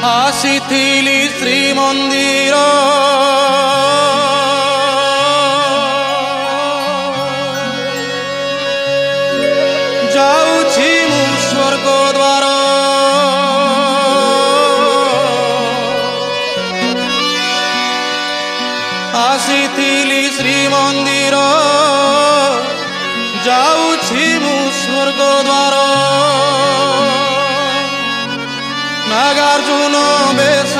ଆସିଥିଲି ଶ୍ରୀମନ୍ଦିର ଯାଉଛି ମୁଁ ସ୍ୱର୍ଗ ଦ୍ୱାର ଆସିଥିଲି ଶ୍ରୀମନ୍ଦିର ଯାଉଛି ମୁଁ ସ୍ୱର୍ଗ ଦ୍ୱାର नागार्जुन बेश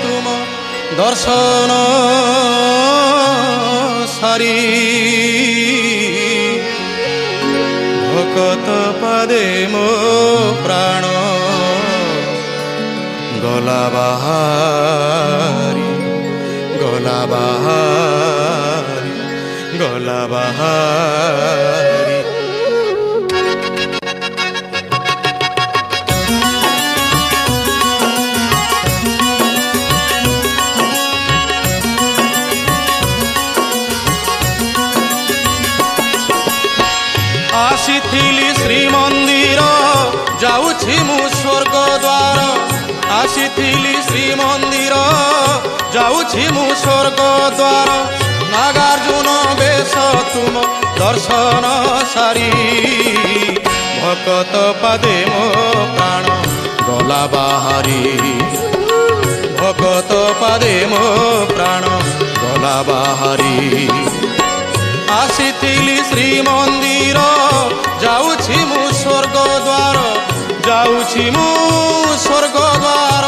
तुम दर्शन सारी भकत पदे मो प्राण गला बाहारी गला बाहारी गला बाहारी ଆସିଥିଲି ଶ୍ରୀମନ୍ଦିର ଯାଉଛି ମୁଁ ସ୍ୱର୍ଗ ଦ୍ୱାର ଆସିଥିଲି ଶ୍ରୀମନ୍ଦିର ଯାଉଛି ମୁଁ ସ୍ୱର୍ଗ ଦ୍ୱାର ନାଗାର୍ଜୁନ ବେଶ ତୁମ ଦର୍ଶନ ସାରି ଭକତ ପାଦେ ମୋ ପ୍ରାଣ ଗଲା ବାହାରି ଭକତ ପାଦେ ମୋ ପ୍ରାଣ ଗଲା ବାହାରି ଆସିଥିଲି ଶ୍ରୀମନ୍ଦିର ଯାଉଛି ମୁଁ ସ୍ୱର୍ଗ ଦ୍ୱାର ଯାଉଛି ମୁଁ ସ୍ୱର୍ଗ ଦ୍ୱାର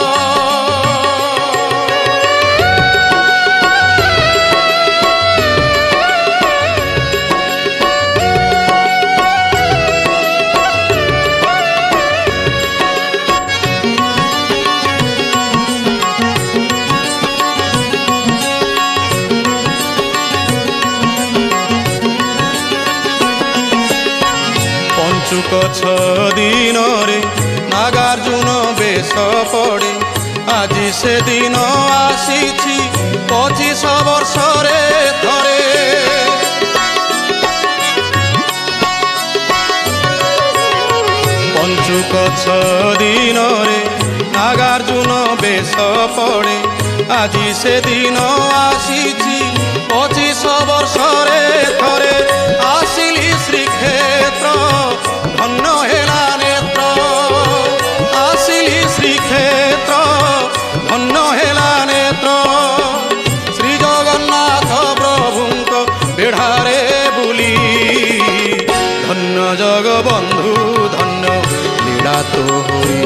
पञ्चुक 6 दिन रे नागार्जुन बेश पड़े आज से दिन आसीछि 25 वर्ष रे थरे पञ्चुक 6 दिन रे नागार्जुन बेश पड़े आज से दिन आसीछि 25 वर्ष रे थरे आसिली श्रीक्षेत्र धन्य हेला नेत्र आसिली श्रीक्षेत्र धन्य हेला नेत्र श्री जगन्नाथ प्रभुंक बेढ़ारे बुली धन्य जगबंधु धन्य लीला तोहरी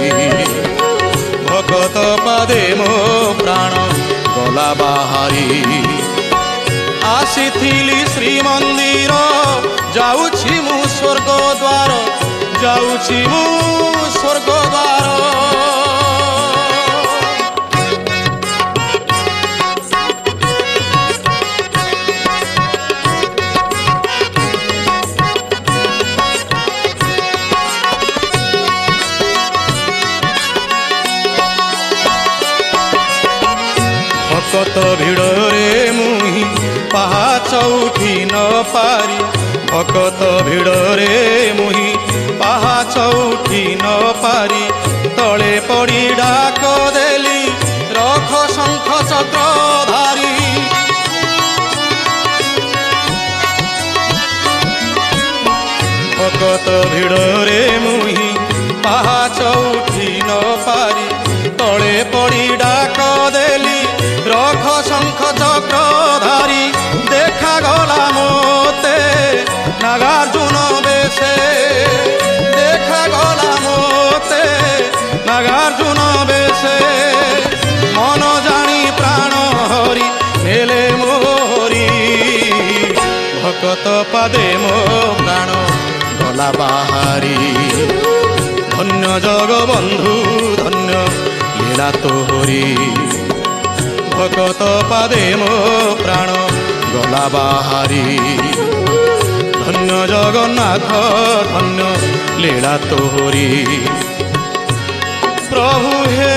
भकत पादे मो प्राण गला बाहारी ଆସିଥିଲି ଶ୍ରୀମନ୍ଦିର ଯାଉଛି ମୁଁ ସ୍ୱର୍ଗ ଦ୍ୱାର ଯାଉଛି ମୁଁ ସ୍ୱର୍ଗ ଦ୍ୱାର भकत भिड़रे मुही पाहाच उठी न पारी भकत भिड़रे मुही पाहाच उठी न पारी तले पड़ी डाक देली रख शंख चक्रधारी भकत भिड़रे मुही पाहाच उठी न पारी तले पड़ी डाक देली रख शंख चक्रधारी देखा गला मोते नागार्जुन बेशे देखा गला मोते नागार्जुन बेशे मन जानी प्राण हरि नेले मोहरी भकत पादे मो प्राण गला बाहारी धन्य जगबंधु धन्य लीला तोहरी भकत पादे मो प्राण गला बाहारी धन्य जगन्नाथ धन्य लीला तोहरी प्रभु हे